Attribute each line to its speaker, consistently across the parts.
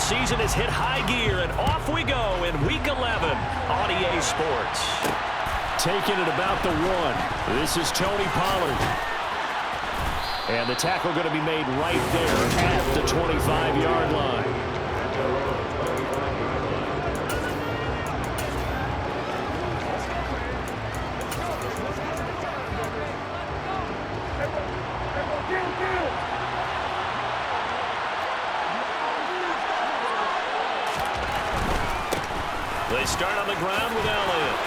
Speaker 1: season has hit high gear, and off we go in Week 11 on EA Sports. Taking it about the 1. This is Tony Pollard. And the tackle going to be made right there at the 25-yard line. They start on the ground with Elliott.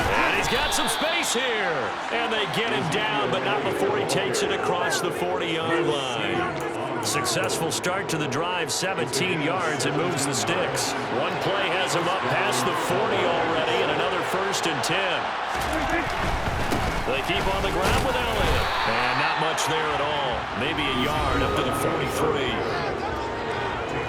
Speaker 1: And he's got some space here. And they get him down, but not before he takes it across the 40-yard line. Successful start to the drive, 17 yards, and moves the sticks. One play has him up past the 40 already, and another 1st and 10. They keep on the ground with Elliott. And not much there at all. Maybe a yard up to the 43.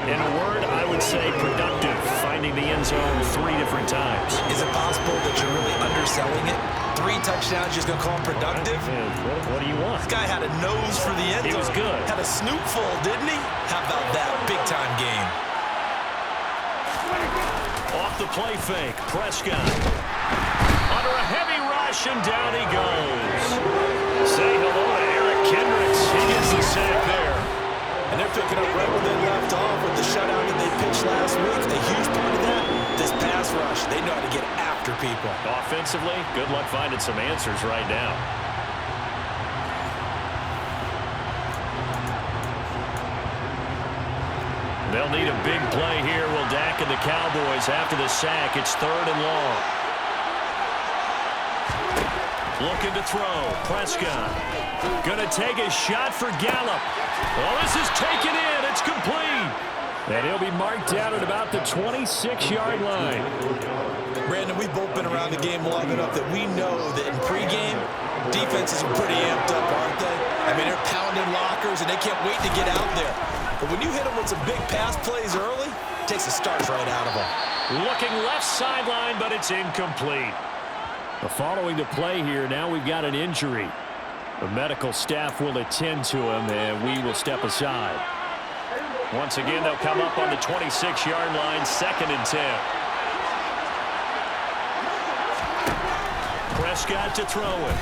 Speaker 1: In a word, I would say productive, finding the end zone 3 different times.
Speaker 2: Is it possible that you're really underselling it? 3 touchdowns, just going to call him productive?
Speaker 1: What do you want?
Speaker 2: This guy had a nose for the end zone.
Speaker 1: He was good.
Speaker 2: Had a snoop full, didn't he? How about that big-time game?
Speaker 1: Off the play fake, Prescott. Under a heavy rush, and down he goes. Say hello to Eric Kendricks. He gets the sack there.
Speaker 2: And they're picking up right where they left off with the shutout that they pitched last week. A huge part of that, this pass rush. They know how to get after people.
Speaker 1: Offensively, good luck finding some answers right now. They'll need a big play here. Will Dak and the Cowboys after the sack. It's 3rd and long. Looking to throw. Prescott. Gonna take a shot for Gallup. Well, this is taken in. It's complete. And he'll be marked down at about the 26-yard line.
Speaker 2: Brandon, we've both been around the game long enough that we know that in pregame, defenses are pretty amped up, aren't they? I mean, they're pounding lockers, and they can't wait to get out there. But when you hit them with some big pass plays early, it takes the starch right out of them.
Speaker 1: Looking left sideline, but it's incomplete. Following the play here, now we've got an injury. The medical staff will attend to him, and we will step aside. Once again, they'll come up on the 26-yard line, 2nd and 10. Prescott to throw it.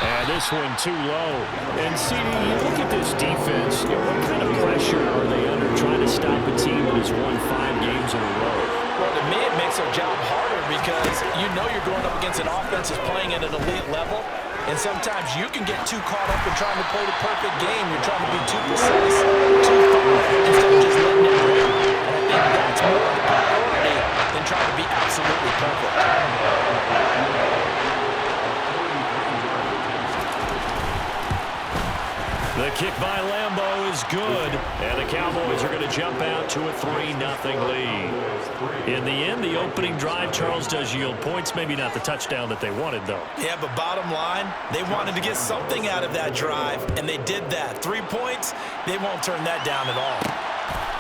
Speaker 1: And this one too low. And CD, you look at this defense, what kind of pressure are they under trying to stop a team that has won 5 games in a row?
Speaker 3: Well, to me, it makes their job harder because you know you're going up against an offense that's playing at an elite level, and sometimes you can get too caught up in trying to play the perfect game. You're trying to be too precise, too far, instead of just letting it rip. And I think that's more of the priority than trying to be absolutely perfect.
Speaker 1: The kick by Lambeau is good, and the Cowboys are going to jump out to a 3-0 lead. In the end, the opening drive, Charles, does yield points. Maybe not the touchdown that they wanted, though.
Speaker 2: Yeah, but bottom line, they wanted to get something out of that drive, and they did that. 3 points, they won't turn that down at all.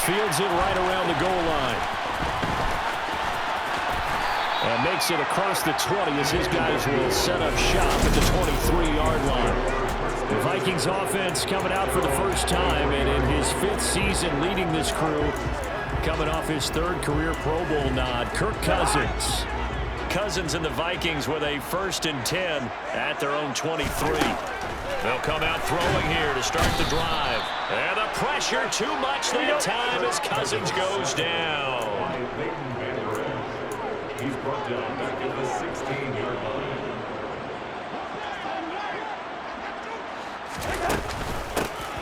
Speaker 1: Fields it right around the goal line. And makes it across the 20 as his guys will set up shop at the 23-yard line. The Vikings offense coming out for the first time, and in his 5th season leading this crew, coming off his 3rd career Pro Bowl nod, Kirk Cousins. Cousins and the Vikings with a 1st and 10 at their own 23. They'll come out throwing here to start the drive. And the pressure too much that time as Cousins goes down. He's brought down back at the 16-yard line.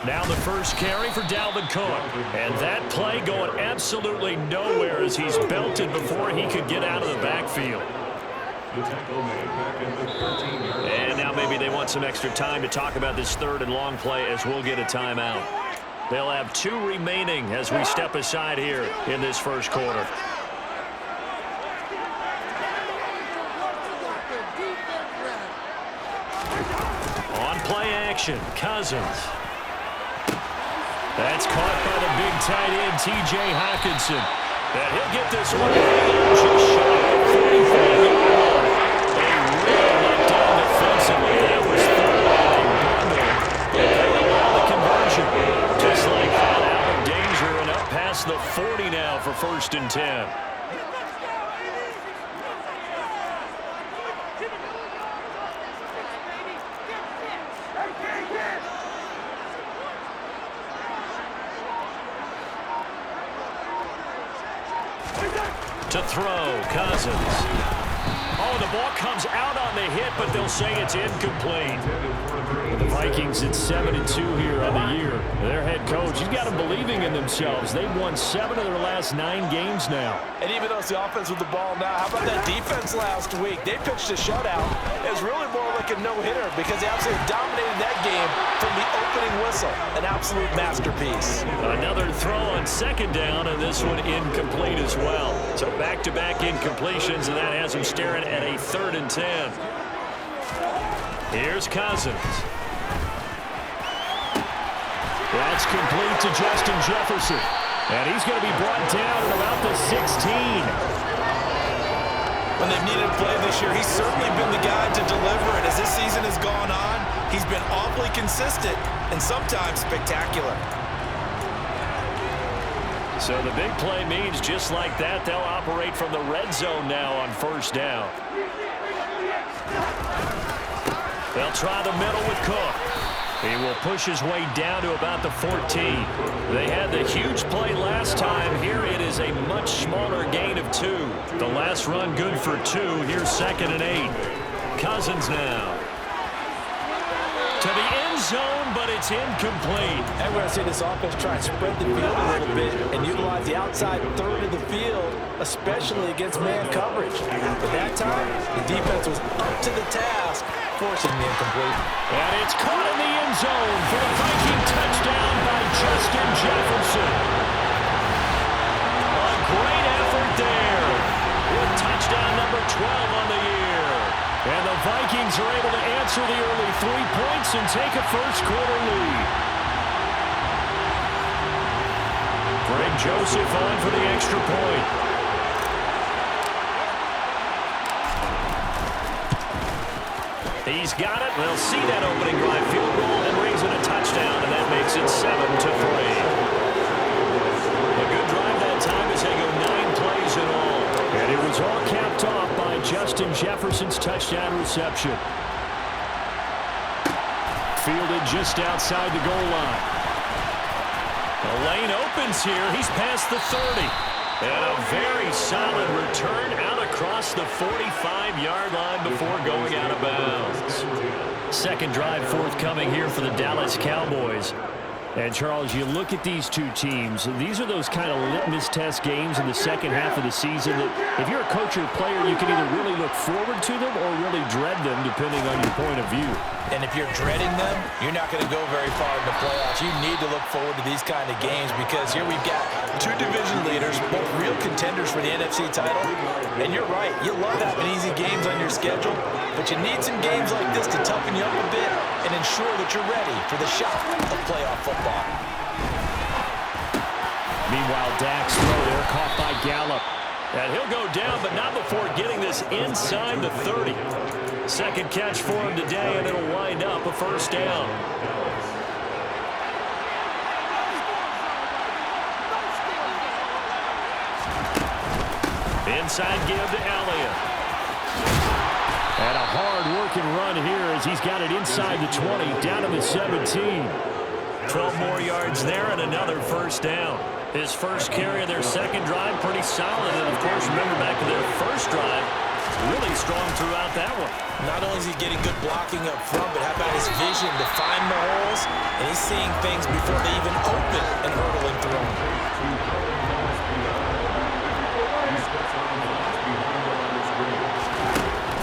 Speaker 1: Now the first carry for Dalvin Cook. And that play going absolutely nowhere as he's belted before he could get out of the backfield. And now maybe they want some extra time to talk about this 3rd and long play as we'll get a timeout. They'll have 2 remaining as we step aside here in this first quarter. On play action, Cousins. That's caught by the big tight end, T.J. Hockenson. And he'll get this one just shy of 45 yards. They really let down defensively. That was third down. They allow the conversion. Just like that, out of danger and up now for 1st and 10. To throw, Cousins. Oh, the ball comes out on the hit, but they'll say it's incomplete. The Vikings at 7-2 here on the year. Their head coach, he's got them believing in themselves. They've won 7 of their last 9 games now.
Speaker 3: And even though it's the offense with the ball now, how about that defense last week? They pitched a shutout. It was really more like a no-hitter because they absolutely dominated that game from the opening whistle. An absolute masterpiece.
Speaker 1: Another throw on 2nd down, and this one incomplete as well. So back-to-back incompletions, and that has them staring at a 3rd and 10. Here's Cousins. That's complete to Justin Jefferson. And he's going to be brought down at about the 16.
Speaker 2: When they've needed a play this year, he's certainly been the guy to deliver it. As this season has gone on, he's been awfully consistent and sometimes spectacular.
Speaker 1: So the big play means just like that, they'll operate from the red zone now on 1st down. They'll try the middle with Cook. He will push his way down to about the 14. They had the huge play last time. Here it is a much smaller gain of 2. The last run good for 2. Here's 2nd and 8. Cousins now. To the end zone, but it's incomplete.
Speaker 3: And we're going to see this offense try and spread the field a little bit and utilize the outside 3rd of the field, especially against man coverage. But that time, the defense was up to the task, forcing the incomplete.
Speaker 1: And it's caught in the end zone for a Viking touchdown by Justin Jefferson. A great effort there with touchdown number 12 on the year. And the Vikings are able to answer the early 3 points and take a first-quarter lead. Greg Joseph on for the extra point. He's got it. They'll see that opening drive field goal and raise it a touchdown, and that makes it 7-3. A good drive that time as they go 9 plays in all. And it was all capped off by Justin Jefferson's touchdown reception. Fielded just outside the goal line. The lane opens here. He's past the 30. And a very solid return out across the 45-yard line before going out of bounds. Second drive forthcoming here for the Dallas Cowboys. And, Charles, you look at these two teams, these are those kind of litmus test games in the second half of the season that if you're a coach or a player, you can either really look forward to them or really dread them, depending on your point of view.
Speaker 3: And if you're dreading them, you're not going to go very far in the playoffs. You need to look forward to these kind of games because here we've got 2 division leaders, both real contenders for the NFC title. And you're right, you love having easy games on your schedule, but you need some games like this to toughen you up a bit and ensure that you're ready for the shock of playoff football.
Speaker 1: Meanwhile, Dak's throw there caught by Gallup. And he'll go down, but not before getting this inside the 30. Second catch for him today, and it'll wind up a first down. Inside give to Elliott. And a hard-working run here as he's got it inside the 20, down to the 17. 12 more yards there and another first down. His first carry of their second drive, pretty solid. And, of course, remember back to their first drive, really strong throughout that one.
Speaker 2: Not only is he getting good blocking up front, but how about his vision to find the holes? And he's seeing things before they even open and hurdling through them.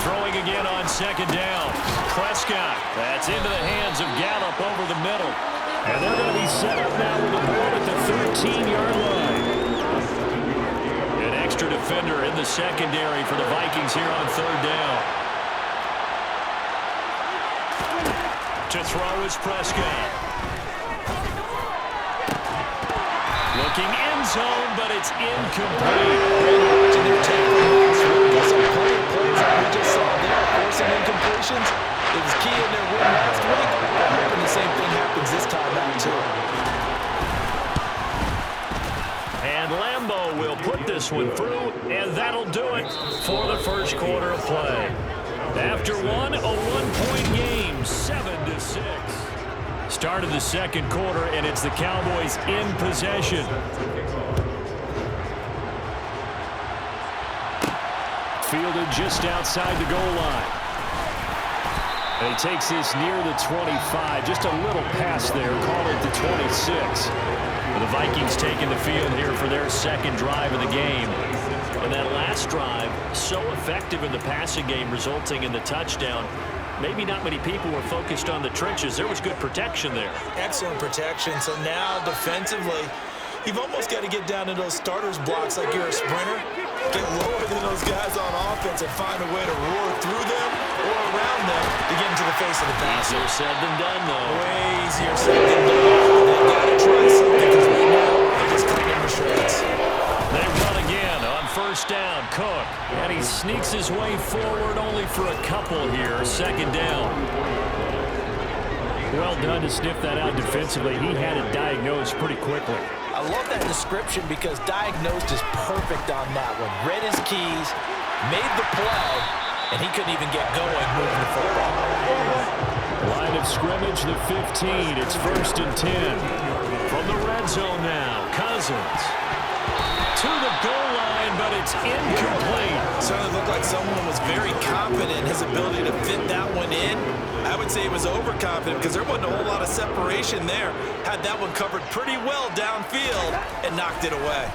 Speaker 1: Throwing again on second down. Prescott. That's into the hands of Gallup over the middle. And they're going to be set up now with the ball at the 13-yard line. An extra defender in the secondary for the Vikings here on third down. To throw is Prescott. Looking end zone, but it's incomplete.
Speaker 3: Watching their tape from last week. Got some plenty of plays like we just saw there. Forcing incompletions. It was key in their win last week. I'm hoping the same thing happens this time out, too.
Speaker 1: And Lambeau will put this one through, and that'll do it for the first quarter of play. After one, a one-point game, 7-6. Start of the second quarter, and it's the Cowboys in possession. Fielded just outside the goal line. And he takes this near the 25. Just a little pass there. Call it the 26. The Vikings taking the field here for their second drive of the game. And that last drive, so effective in the passing game, resulting in the touchdown. Maybe not many people were focused on the trenches. There was good protection there.
Speaker 2: Excellent protection. So now defensively, you've almost got to get down to those starters blocks like you're a sprinter. Get lower than those guys on offense and find a way to roar through them or around them to get into the face of the pass.
Speaker 1: Easier said than done, though.
Speaker 2: Way easier said than done. They've got to try something because right now they're just cutting in the shreds.
Speaker 1: They run again on first down. Cook. And he sneaks his way forward only for a couple here. Second down. Well done to sniff that out defensively. He had it diagnosed pretty quickly.
Speaker 3: I love that description because diagnosed is perfect on that one. Read his keys, made the play, and he couldn't even get going moving the football.
Speaker 1: Line of scrimmage, the 15. It's 1st and 10. From the red zone now, Cousins. To the goal line, but it's incomplete.
Speaker 2: Certainly looked like someone was very confident in his ability to fit that one in. I would say he was overconfident because there wasn't a whole lot of separation there. Had that one covered pretty well downfield and knocked it away.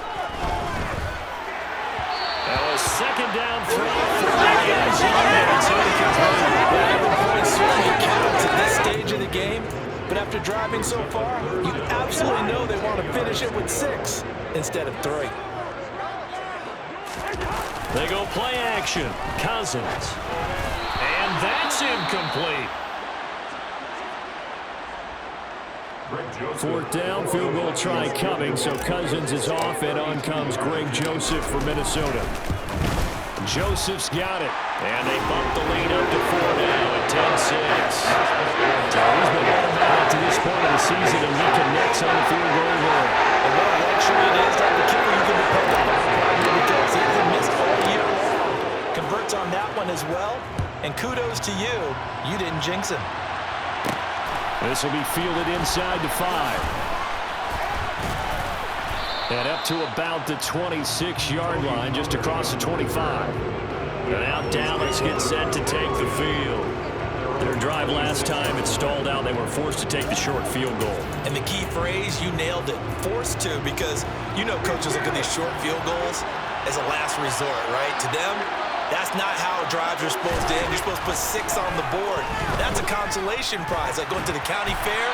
Speaker 1: That was second down throw for the end zone, and it's incomplete.
Speaker 2: Every point certainly counts at this stage of the game, but after driving so far, you absolutely know they want to finish it with 6 instead of 3.
Speaker 1: They go play action. Cousins. And that's incomplete. 4th down, field goal try coming, so Cousins is off, and on comes Greg Joseph for Minnesota. Joseph's got it, and they bump the lead up to 4 now at 10-6. So he's been automatic to this point of the season, and he connects on the field goal there.
Speaker 2: And what a luxury it is to have a kicker you can depend on because he's missed all year long. Converts on that one as well, and kudos to you. You didn't jinx him.
Speaker 1: This will be fielded inside the 5. And up to about the 26-yard line, just across the 25. And out Dallas gets set to take the field. Their drive last time, it stalled out. They were forced to take the short field goal.
Speaker 2: And the key phrase, you nailed it, forced to, because you know coaches look at these short field goals as a last resort, right? To them, that's not how drives are supposed to end. You're supposed to put 6 on the board. That's a consolation prize. Like going to the county fair,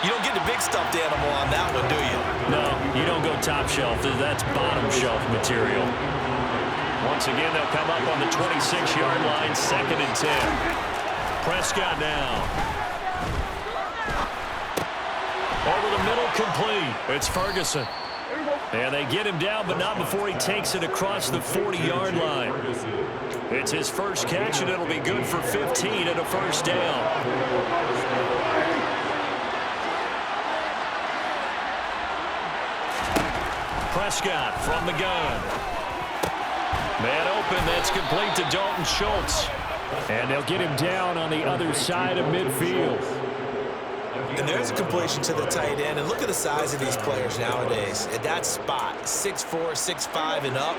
Speaker 2: you don't get the big stuffed animal on that one, do you?
Speaker 1: No, you don't go top shelf. That's bottom shelf material. Once again, they'll come up on the 26-yard line, 2nd and 10. Prescott now. Over the middle, complete. It's Ferguson. And they get him down, but not before he takes it across the 40-yard line. It's his first catch, and it'll be good for 15 and a first down. Prescott from the gun. Man open, that's complete to Dalton Schultz. And they'll get him down on the other side of midfield.
Speaker 2: And there's a completion to the tight end. And look at the size of these players nowadays. At that spot, 6'4", 6'5", and up.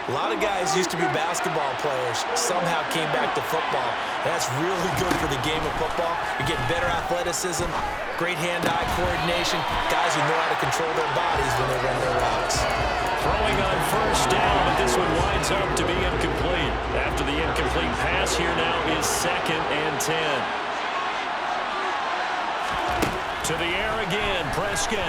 Speaker 2: A lot of guys used to be basketball players, somehow came back to football. That's really good for the game of football. You're getting better athleticism, great hand-eye coordination, guys who know how to control their bodies when they run their routes.
Speaker 1: Throwing on first down, but this one winds up to be incomplete. After the incomplete pass, here now is 2nd and 10. To the air again, Prescott.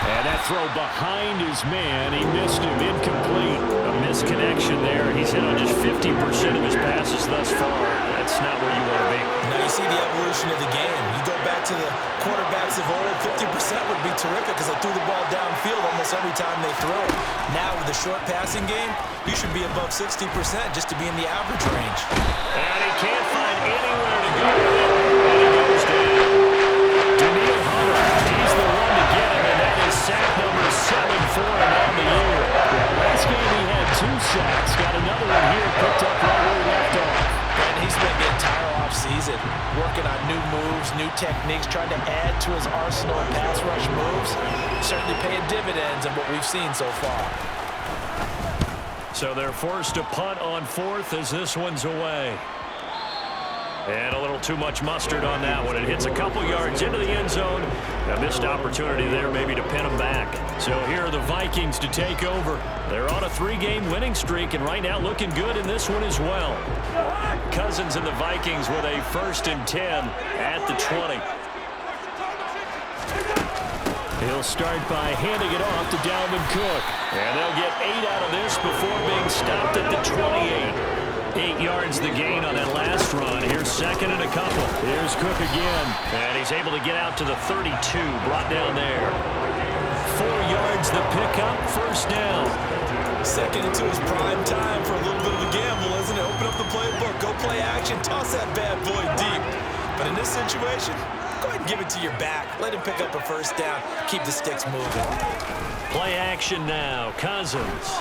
Speaker 1: And that throw behind his man, he missed him, incomplete. A misconnection there. He's hit on just 50% of his passes thus far. That's not where you want to be.
Speaker 2: Now you see the evolution of the game. You go back to the quarterbacks of old, 50% would be terrific because they threw the ball downfield almost every time they throw it. Now with the short passing game, you should be above 60% just to be in the average range.
Speaker 1: And he can't find anywhere to go with it. And he goes down. Daniil Hunter, he's the one to get him, and that is sack number 7
Speaker 3: new moves, new techniques, trying to add to his arsenal of pass rush moves. Certainly paying dividends in what we've seen so far.
Speaker 1: So they're forced to punt on fourth as this one's away. And a little too much mustard on that one. It hits a couple yards into the end zone. A missed opportunity there maybe to pin them back. So here are the Vikings to take over. They're on a 3-game winning streak and right now looking good in this one as well. Cousins and the Vikings with a 1st and 10 at the 20. He'll start by handing it off to Dalvin Cook. And they'll get 8 out of this before being stopped at the 28. 8 yards the gain on that last run. Here's 2nd and a couple. Here's Cook again. And he's able to get out to the 32. Brought down there. 4 yards the pickup. 1st down.
Speaker 2: Second into his prime time for a little bit of a gamble, isn't it? Open up the playbook. Go play action. Toss that bad boy deep. But in this situation, go ahead and give it to your back. Let him pick up a 1st down. Keep the sticks moving.
Speaker 1: Play action now. Cousins.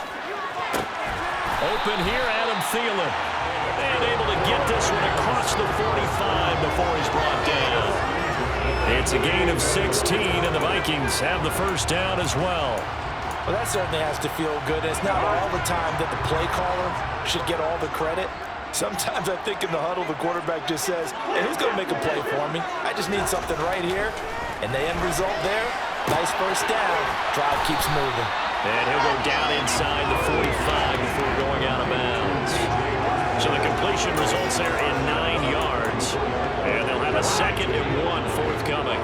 Speaker 1: Open here, Adam Thielen. And able to get this one across the 45 before he's brought down. It's a gain of 16, and the Vikings have the 1st down as well.
Speaker 3: Well, that certainly has to feel good. It's not all the time that the play caller should get all the credit. Sometimes I think in the huddle, the quarterback just says, hey, who's going to make a play for me? I just need something right here. And the end result there, nice 1st down. Drive keeps moving.
Speaker 1: And he'll go down inside the 45 before going out of bounds. So the completion results there in 9 yards. And they'll have a 2nd and 1 forthcoming.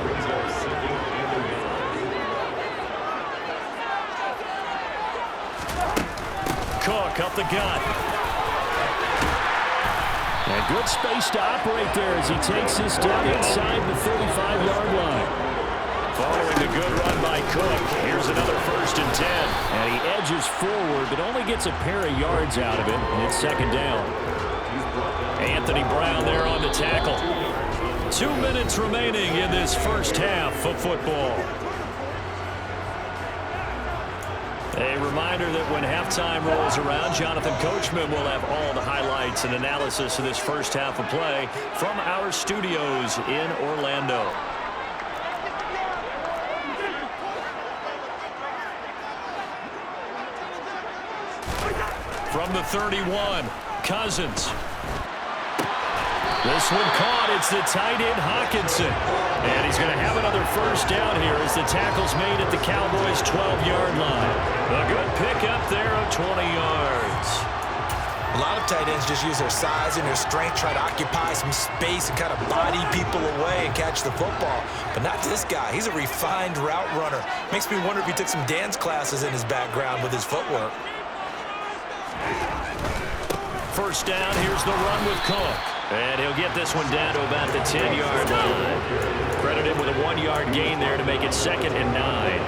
Speaker 1: Cook up the gut. And good space to operate there as he takes this down inside the 35-yard line. Following the good run by Cook, here's another 1st and 10. And he edges forward, but only gets a pair of yards out of it, and it's 2nd down. Anthony Brown there on the tackle. 2 minutes remaining in this 1st half of football. A reminder that when halftime rolls around, Jonathan Coachman will have all the highlights and analysis of this 1st half of play from our studios in Orlando. From the 31, Cousins. This one caught. It's the tight end, Hockenson. And he's going to have another 1st down here as the tackle's made at the Cowboys' 12-yard line. A good pickup there of 20 yards.
Speaker 2: A lot of tight ends just use their size and their strength, try to occupy some space and kind of body people away and catch the football. But not this guy. He's a refined route runner. Makes me wonder if he took some dance classes in his background with his footwork.
Speaker 1: 1st down, here's the run with Cook. And he'll get this one down to about the 10-yard line. Credit him with a 1-yard gain there to make it 2nd and 9.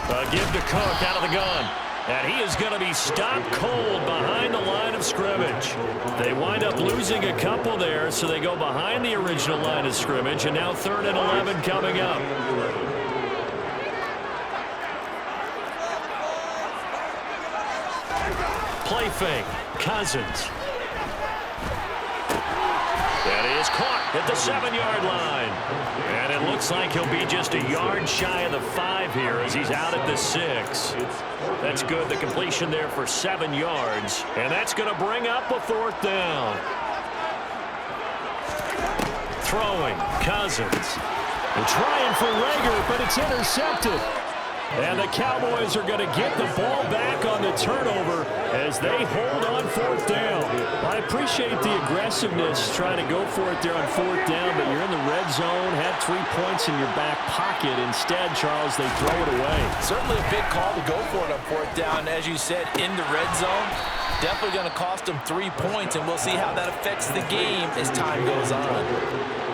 Speaker 1: A give to Cook out of the gun. And he is going to be stopped cold behind the line of scrimmage. They wind up losing a couple there, so they go behind the original line of scrimmage, and now 3rd and 11 coming up. Play fake. Cousins. And he is caught at the 7-yard line. And it looks like he'll be just a yard shy of the 5 here as he's out at the 6. That's good. The completion there for 7 yards. And that's going to bring up a 4th down. Throwing. Cousins. They're trying for Rager, but it's intercepted. And the Cowboys are going to get the ball back on the turnover as they hold on 4th down. I appreciate the aggressiveness trying to go for it there on 4th down, but you're in the red zone, had 3 points in your back pocket. Instead, Charles, they throw it away.
Speaker 3: Certainly a big call to go for it on 4th down. As you said, in the red zone, definitely going to cost them 3 points, and we'll see how that affects the game as time goes on.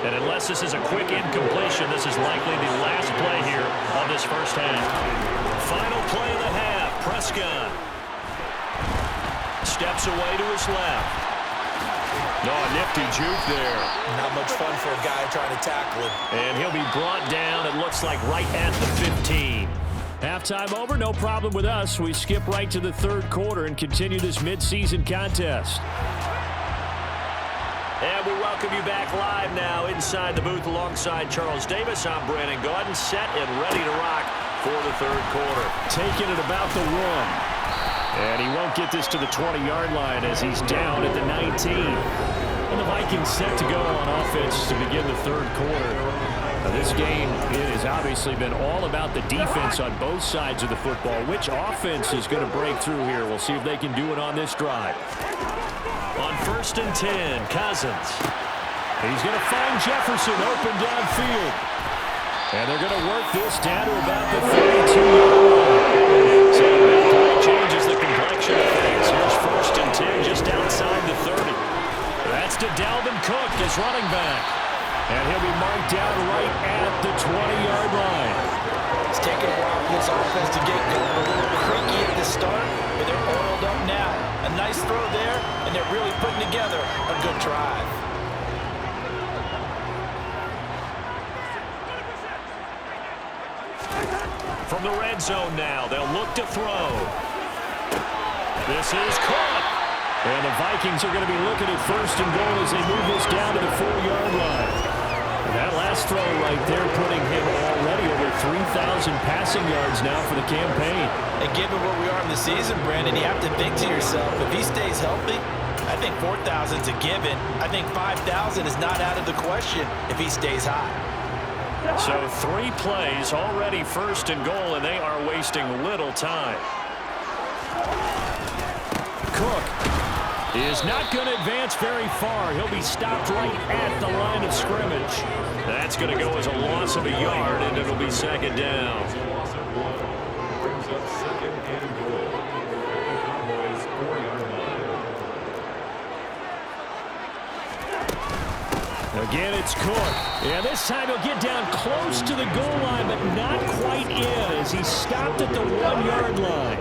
Speaker 1: And unless this is a quick incompletion, this is likely the last play here of this 1st half. Final play of the half. Prescott steps away to his left. No, a nifty juke there.
Speaker 2: Not much fun for a guy trying to tackle him.
Speaker 1: And he'll be brought down, it looks like, right at the 15. Halftime over, no problem with us. We skip right to the third quarter and continue this midseason contest.
Speaker 4: And we welcome you back live now inside the booth alongside Charles Davis. I'm Brandon Gaudin, set and ready to rock for the third quarter.
Speaker 1: Taking it about the 1. And he won't get this to the 20-yard line as he's down at the 19. And the Vikings set to go on offense to begin the third quarter. Now, this game, it has obviously been all about the defense on both sides of the football. Which offense is going to break through here? We'll see if they can do it on this drive.
Speaker 4: On 1st and 10, Cousins.
Speaker 1: He's going to find Jefferson open downfield. And they're going to work this down to about the 32-yard line.
Speaker 4: So that play changes the complexion of things. Here's 1st and 10 just outside the 30.
Speaker 1: That's to Dalvin Cook, his running back. And he'll be marked down right at the 20-yard line.
Speaker 3: It's taken a while for this offense to get going. A little creaky at the start, but they're oiled up now. A nice throw there, and they're really putting together a good drive.
Speaker 4: From the red zone now, they'll look to throw. This is caught.
Speaker 1: And the Vikings are going to be looking at 1st and goal as they move this down to the 4-yard line. And that last throw right there putting him already over 3,000 passing yards now for the campaign.
Speaker 3: And given where we are in the season, Brandon, you have to think to yourself, if he stays healthy, I think 4,000 is a given. I think 5,000 is not out of the question if he stays high.
Speaker 4: So 3 plays already 1st and goal, and they are wasting little time.
Speaker 1: Cook is not going to advance very far. He'll be stopped right at the line of scrimmage.
Speaker 4: That's going to go as a loss of a yard, and it'll be 2nd down.
Speaker 1: Again, it's Cook. And this time he'll get down close to the goal line, but not quite in as he stopped at the 1-yard line.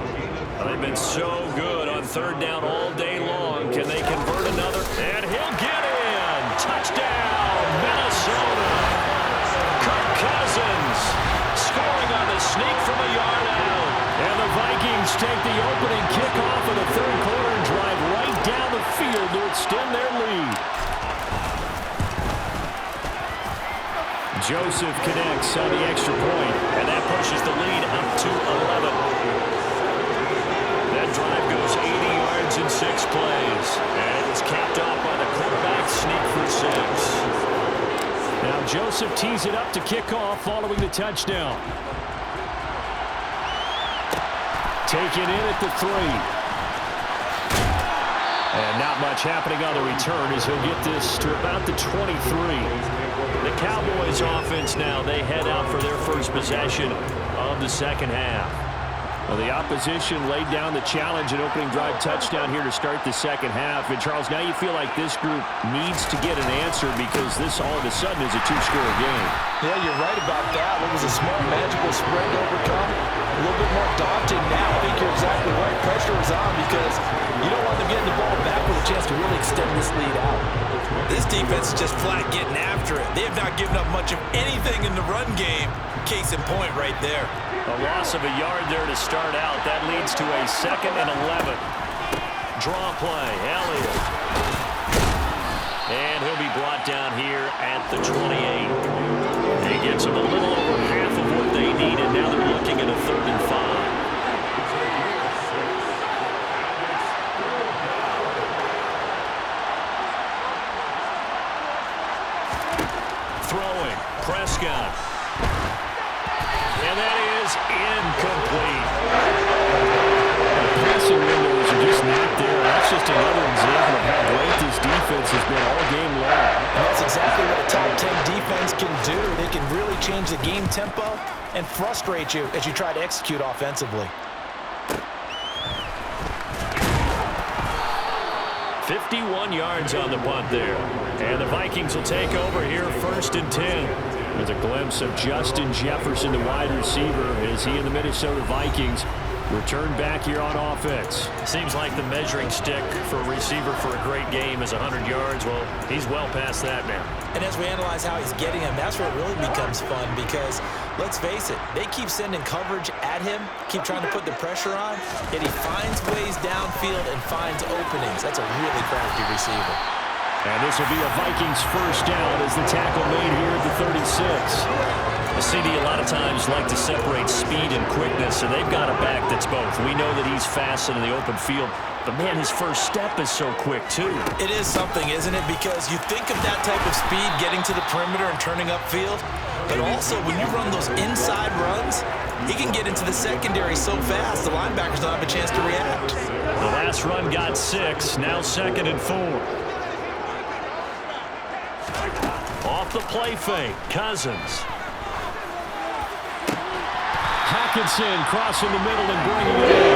Speaker 4: They've been so good on 3rd down all day long. Can they convert another? And he'll get in. Touchdown, Minnesota. Kirk Cousins scoring on the sneak from a yard out.
Speaker 1: And the Vikings take the opening kickoff of the third quarter and drive right down the field to extend their lead. Joseph connects on the extra point,
Speaker 4: and that pushes the lead up to 11. That drive goes 80 yards in 6 plays, and it was capped off by the quarterback sneak for 6.
Speaker 1: Now Joseph tees it up to kick off following the touchdown. Taken in at the 3. And not much happening on the return as he'll get this to about the 23.
Speaker 4: The Cowboys offense now, they head out for their first possession of the second half.
Speaker 1: Well, the opposition laid down the challenge and opening drive touchdown here to start the second half. And, Charles, now you feel like this group needs to get an answer because this all of a sudden is a 2-score game.
Speaker 3: Yeah, you're right about that. It was a smart, magical spread to overcome. A little bit more daunting now. I think you're exactly right. Pressure is on because you don't want them getting the ball back with a chance to really extend this lead out.
Speaker 2: This defense is just flat getting after it. They have not given up much of anything in the run game. Case in point right there.
Speaker 4: A loss of a yard there to start out. That leads to a 2nd and 11. Draw play, Elliott. And he'll be brought down here at the 28. He gets them a little over half of what they need, and now they're looking at a 3rd and 5. Throwing, Prescott. And that is incomplete.
Speaker 1: The passing windows are just not there. That's just another example of how great this defense has been all game long.
Speaker 3: And that's exactly what a top 10 defense can do. They can really change the game tempo and frustrate you as you try to execute offensively.
Speaker 4: 51 yards on the punt there. And the Vikings will take over here 1st and 10.
Speaker 1: There's a glimpse of Justin Jefferson, the wide receiver, as he and the Minnesota Vikings Return back here on offense.
Speaker 4: Seems like the measuring stick for a receiver for a great game is 100 yards. Well, he's well past that now.
Speaker 3: And as we analyze how he's getting him, that's where it really becomes fun because, let's face it, they keep sending coverage at him, keep trying to put the pressure on, yet he finds ways downfield and finds openings. That's a really crafty receiver.
Speaker 1: And this will be a Vikings first down as the tackle made here at the 36.
Speaker 4: The CD a lot of times like to separate speed and quickness, and they've got a back that's both. We know that he's fast in the open field, but, man, his first step is so quick, too.
Speaker 3: It is something, isn't it? Because you think of that type of speed getting to the perimeter and turning upfield, but also when you run those inside runs, he can get into the secondary so fast the linebackers don't have a chance to react.
Speaker 1: The last run got 6, now 2nd and 4.
Speaker 4: Off the play fake, Cousins.
Speaker 1: Hawkinson crossing the middle and bringing it in.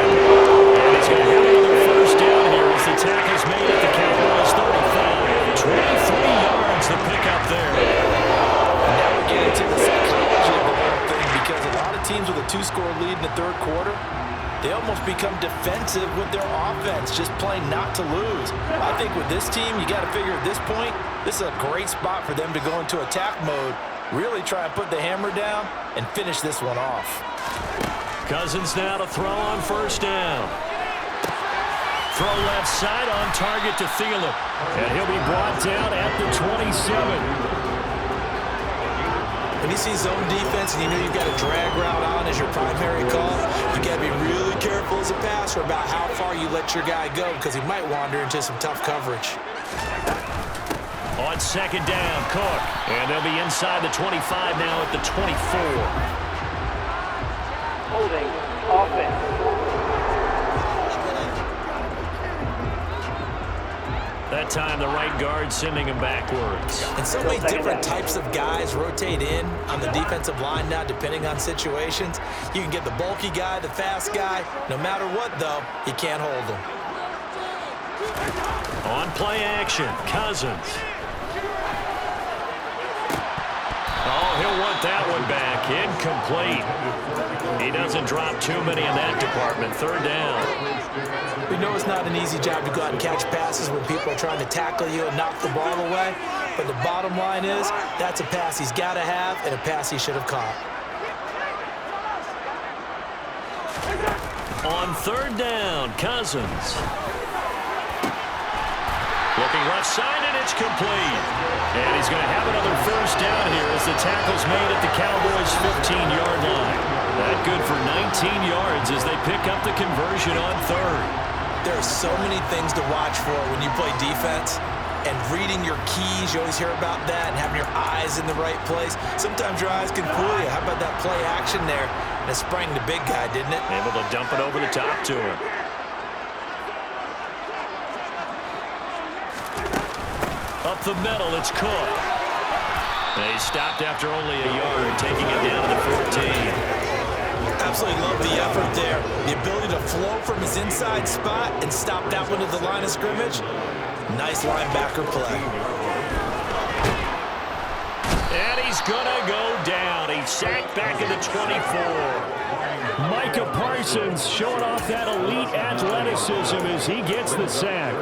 Speaker 1: And he's going to have another first down here as the tackle's made at the Cowboys 35. 23 yards to pick up there.
Speaker 3: And now we get into the psychology of the whole thing because a lot of teams with a 2-score lead in the third quarter, they almost become defensive with their offense, just playing not to lose. I think with this team, you got to figure at this point, this is a great spot for them to go into attack mode, really try and put the hammer down and finish this one off.
Speaker 1: Cousins now to throw on first down. Throw left side on target to Thielen. And he'll be brought down at the 27.
Speaker 3: When you see zone defense and you know you've got a drag route on as your primary call, you got to be really careful as a passer about how far you let your guy go because he might wander into some tough coverage.
Speaker 1: On second down, Cook. And they'll be inside the 25 now at the 24.
Speaker 5: Holding offense.
Speaker 1: That time the right guard sending him backwards.
Speaker 3: And so many different types of guys rotate in on the defensive line now depending on situations. You can get the bulky guy, the fast guy. No matter what, though, you can't hold them.
Speaker 1: On play action, Cousins. Oh, he'll want that one back. Incomplete. He doesn't drop too many in that department. Third down.
Speaker 3: We know it's not an easy job to go out and catch passes when people are trying to tackle you and knock the ball away. But the bottom line is, that's a pass he's got to have and a pass he should have caught.
Speaker 1: On third down, Cousins. Looking left side, and it's complete. And he's going to have another first down here as the tackle's made at the Cowboys' 15-yard line. That good for 19 yards as they pick up the conversion on third.
Speaker 3: There are so many things to watch for when you play defense. And reading your keys, you always hear about that, and having your eyes in the right place. Sometimes your eyes can fool you. How about that play action there? And it sprang the big guy, didn't it?
Speaker 1: Able to dump it over the top to him. Up the middle, it's Cook. And he stopped after only a yard, taking it down to the 14.
Speaker 3: Absolutely love the effort there. The ability to flow from his inside spot and stop that one at the line of scrimmage. Nice linebacker play.
Speaker 1: And he's going to go down. He's sacked back at the 24. Micah Parsons showing off that elite athleticism as he gets the sack.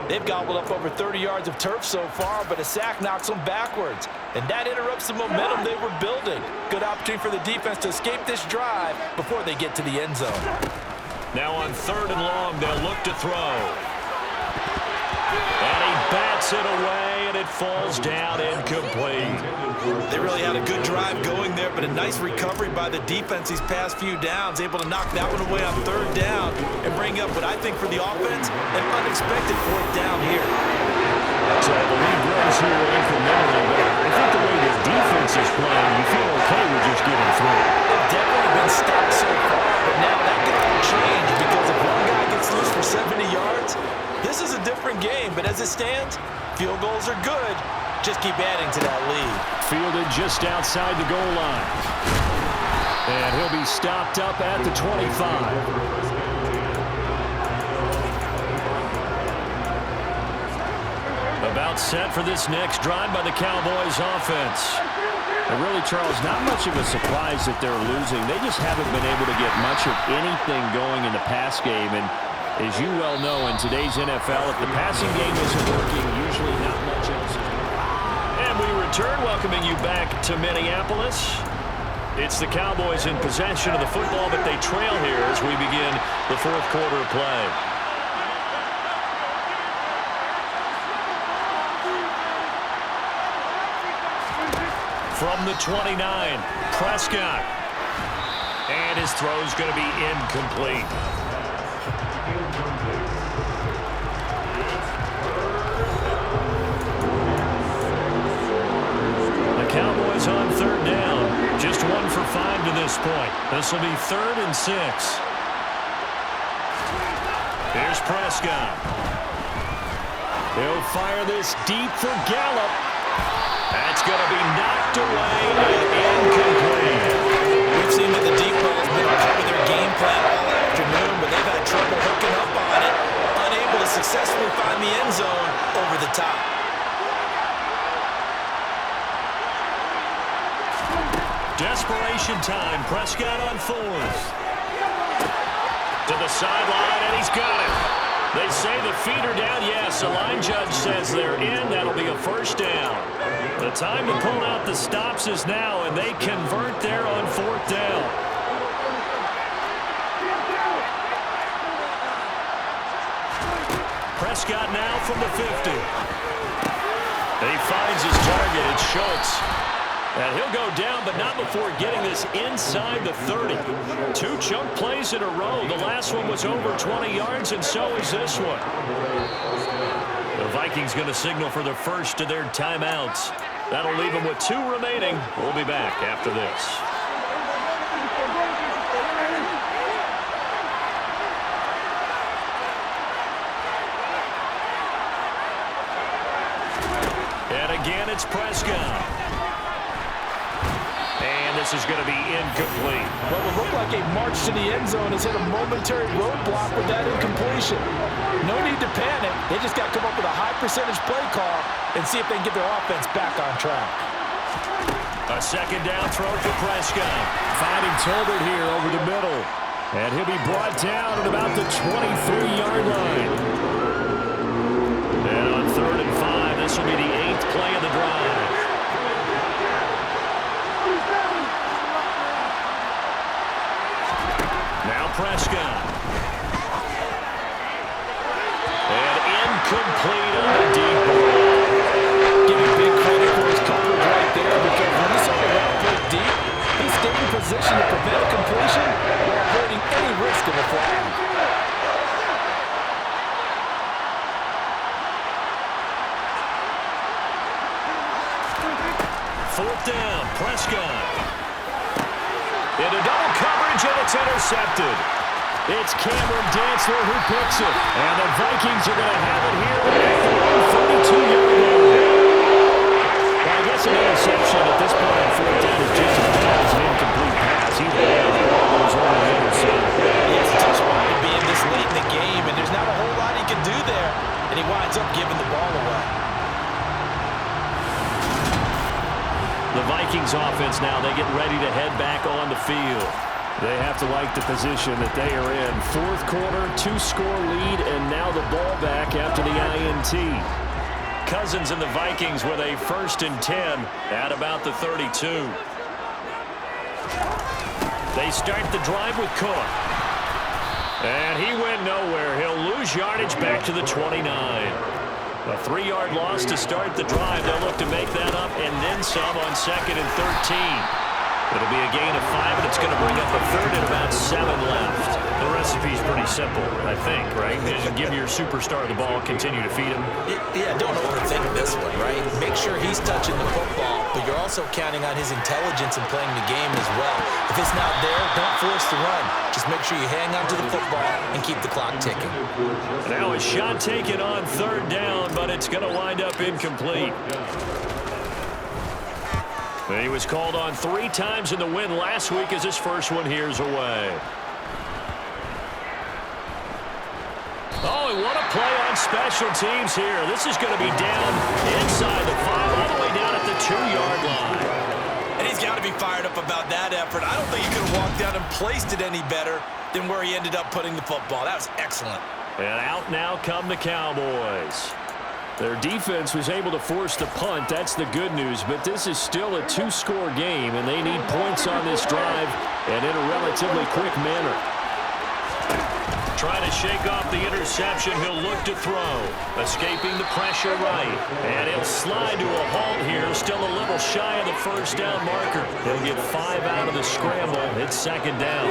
Speaker 3: They've gobbled up over 30 yards of turf so far, but a sack knocks them backwards. And that interrupts the momentum they were building. Good opportunity for the defense to escape this drive before they get to the end zone.
Speaker 1: Now on third and long, they'll look to throw. And he bats it away, and it falls down incomplete.
Speaker 3: They really had a good drive going there, but a nice recovery by the defense these past few downs, able to knock that one away on third down and bring up what I think for the offense, an unexpected fourth down here.
Speaker 1: So the lead grows here incrementally, but I think the way this defense is playing, you feel okay with just getting through.
Speaker 3: They've definitely been stopped so far, but now that could change because if one guy gets loose for 70 yards, this is a different game. But as it stands, field goals are good. Just keep adding to that lead.
Speaker 1: Fielded just outside the goal line. And he'll be stopped up at the 25. About set for this next drive by the Cowboys offense. And really, Charles, not much of a surprise that they're losing. They just haven't been able to get much of anything going in the pass game. And as you well know, in today's NFL, if the passing game isn't working, usually not much else is working.
Speaker 4: And we return, welcoming you back to Minneapolis. It's the Cowboys in possession of the football, but they trail here as we begin the fourth quarter of play. From the 29, Prescott. And his throw's going to be incomplete. The Cowboys on third down. Just 1 for 5 to this point. This will be 3rd and 6. Here's Prescott. He'll fire this deep for Gallup. That's going to be knocked away and incomplete.
Speaker 2: We've seen that the deep ball has been a part of their game plan all afternoon, but they've had trouble hooking up on it, unable to successfully find the end zone over the top.
Speaker 4: Desperation time. Prescott on 4th. To the sideline, and he's got it. They say the feet are down. Yes, the line judge says they're in. That'll be a first down. The time to pull out the stops is now, and they convert there on 4th down. Prescott now from the 50. He finds his target. It's Schultz. And he'll go down, but not before getting this inside the 30. 2 chunk plays in a row. The last one was over 20 yards, and so is this one. The Vikings going to signal for the first of their timeouts. That'll leave them with 2 remaining. We'll be back after this. And again, it's Prescott. And this is going to be incomplete.
Speaker 3: What would look like a march to the end zone has hit a momentary roadblock with that incompletion. No need to panic. They just got to come up with a high percentage play call and see if they can get their offense back on track.
Speaker 4: A second down throw for Prescott.
Speaker 1: Finding Tolbert here over the middle. And he'll be brought down at about the 23-yard line.
Speaker 4: And on 3rd and 5, this will be the 8th play of the drive. Now Prescott. And incomplete on the deep ball.
Speaker 3: Give him big credit for his coverage right there, because when he saw the route put deep, he stayed in position to prevent a completion while avoiding any risk of a flag.
Speaker 4: 4th down, Prescott. Into double coverage, and it's intercepted. It's Cameron Dantzler who picks it. And the Vikings are going to have it here at their own 32-yard line.
Speaker 1: Well, I guess an interception at this point on 4th down is just as bad as an incomplete pass. Either way, the ball goes over the other side.
Speaker 2: Yeah, it's a tough spot to be in this late in the game, and there's not a whole lot he can do there, and he winds up giving the ball away.
Speaker 4: The Vikings offense now, they get ready to head back on the field.
Speaker 1: They have to like the position that they are in. 4th quarter, 2-score lead, and now the ball back after the INT.
Speaker 4: Cousins and the Vikings with a 1st and 10 at about the 32. They start the drive with Cook. And he went nowhere. He'll lose yardage back to the 29. A 3-yard loss to start the drive. They'll look to make that up and then some on 2nd and 13. It'll be a gain of 5, and it's going to bring up a 3rd and about 7 left. The recipe's pretty simple, I think, right? Just give your superstar the ball, continue to feed him.
Speaker 2: Yeah, don't overthink this one, right? Make sure he's touching the football, but you're also counting on his intelligence in playing the game as well. If it's not there, don't force the run. Just make sure you hang on to the football and keep the clock ticking.
Speaker 4: Now a shot taken on 3rd down, but it's going to wind up incomplete. He was called on 3 times in the win last week as his first one here's away. Oh, and what a play on special teams here. This is going to be down inside the 5, all the way down at the 2-yard line.
Speaker 2: And He's got to be fired up about that effort. I don't think he could have walked out and placed it any better than where he ended up putting the football. That was excellent.
Speaker 1: And out now come the Cowboys. Their defense was able to force the punt. That's the good news. But this is still a two-score game, and they need points on this drive and in a relatively quick manner. Trying to shake off the interception. He'll look to throw. Escaping the pressure right. And he'll slide to a halt here. Still a little shy of the first down marker. He'll get 5 out of the scramble. It's second down.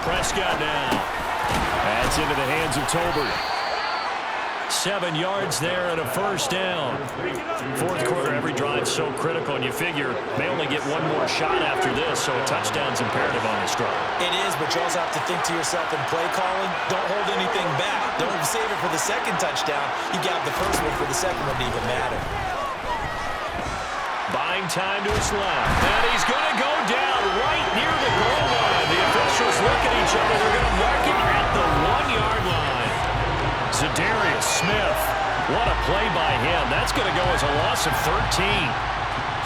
Speaker 1: Prescott now. That's into the hands of Tolbert. 7 yards there and a first down. Fourth quarter, every drive so critical, and you figure may only get one more shot after this, so a touchdown's imperative on this drive.
Speaker 2: It is, but you also have to think to yourself in play calling, don't hold anything back. Don't save it for the second touchdown. You got the first one for the second one to even matter.
Speaker 1: Buying time to his left, and he's going to go down right near the goal line. The officials look at each other. They're going to mark him at the 1-yard line. Zadarius Smith, what a play by him. That's going to go as a loss of 13.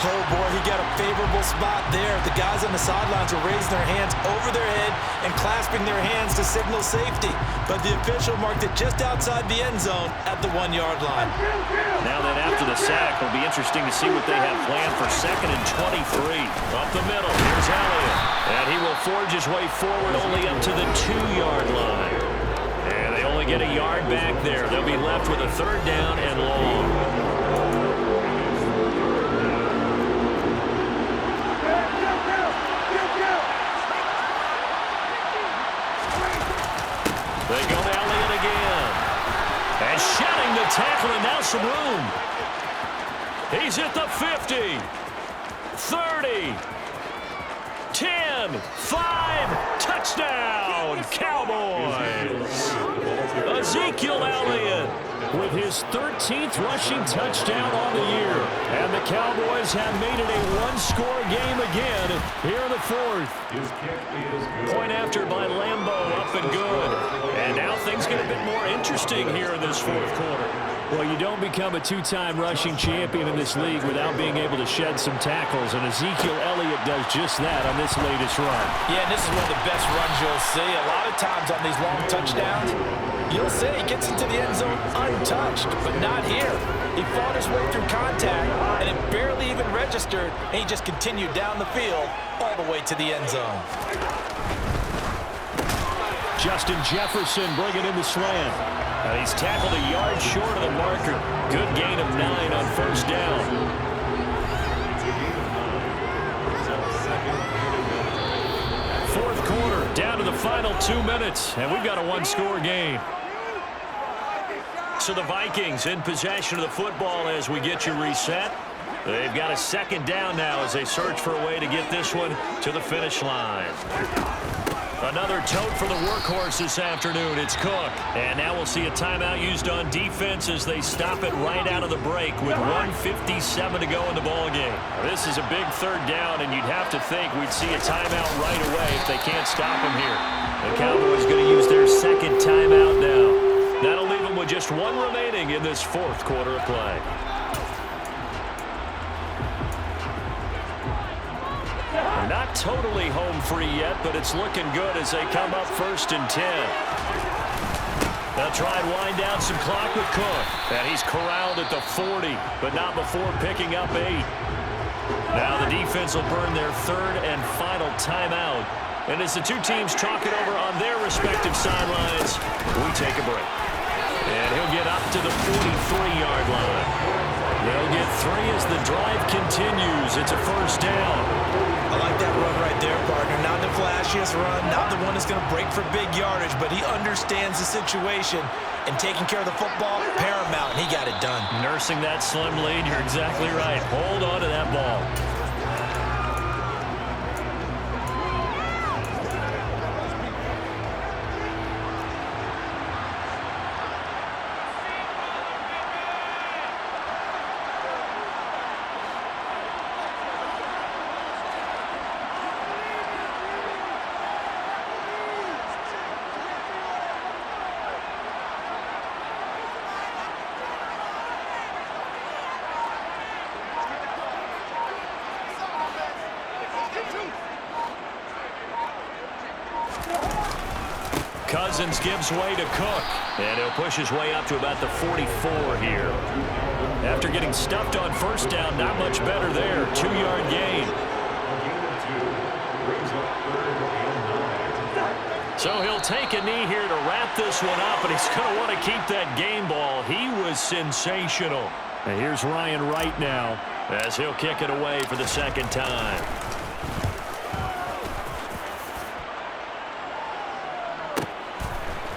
Speaker 2: Oh, boy, he got a favorable spot there. The guys on the sidelines were raising their hands over their head and clasping their hands to signal safety. But the official marked it just outside the end zone at the 1-yard line.
Speaker 1: Now then, after the sack, it'll be interesting to see what they have planned for 2nd and 23. Up the middle, here's Elliott. And he will forge his way forward only up to the 2-yard line. And they only get a yard back there. They'll be left with a 3rd down and long. They go to Elliott again. And shedding the tackle, and now some room. He's at the 50. 30. 10. 5. Touchdown, Cowboys. Ezekiel Elliott with his 13th rushing touchdown on the year. And the Cowboys have made it a one-score game again here in the fourth. Point after by Lambeau, up and good. And now things get a bit more interesting here in this fourth quarter. Well, you don't become a two-time rushing champion in this league without being able to shed some tackles, and Ezekiel Elliott does just that on this latest run.
Speaker 3: Yeah, and this is one of the best runs you'll see. A lot of times on these long touchdowns, you'll see he gets into the end zone untouched, but not here. He fought his way through contact, and it barely even registered, and he just continued down the field all the way to the end zone.
Speaker 1: Justin Jefferson bringing in the slant. And he's tackled a yard short of the marker. Good gain of 9 on first down. Fourth quarter, down to the final 2 minutes, and we've got a one-score game. So the Vikings in possession of the football as we get you reset. They've got a 2nd down now as they search for a way to get this one to the finish line. Another tote for the workhorse this afternoon. It's Cook. And now we'll see a timeout used on defense as they stop it right out of the break with 1:57 to go in the ballgame. This is a big 3rd down, and you'd have to think we'd see a timeout right away if they can't stop him here. The Cowboys going to use their 2nd timeout now. That'll leave them with just 1 remaining in this fourth quarter of play. Not totally home free yet, but it's looking good as they come up 1st and 10. They'll try and wind down some clock with Cook. And he's corralled at the 40, but not before picking up 8. Now the defense will burn their 3rd and final timeout. And as the two teams talk it over on their respective sidelines, we take a break. And he'll get up to the 43-yard line. They'll get 3 as the drive continues. It's a first down.
Speaker 2: I like that run right there, partner. Not the flashiest run, not the one that's going to break for big yardage, but he understands the situation, and taking care of the football, paramount, and he got it done.
Speaker 1: Nursing that slim lead, you're exactly right. Hold on to that ball.
Speaker 4: Cousins gives way to Cook. And he'll push his way up to about the 44 here. After getting stuffed on first down, not much better there. 2-yard gain. So he'll take a knee here to wrap this one up, and he's going to want to keep that game ball. He was sensational. And here's Ryan Wright now as he'll kick it away for the second time.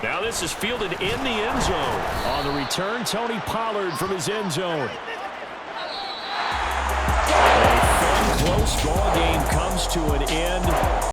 Speaker 4: Now this is fielded in the end zone. On the return, Tony Pollard from his end zone. A fun, close ball game comes to an end.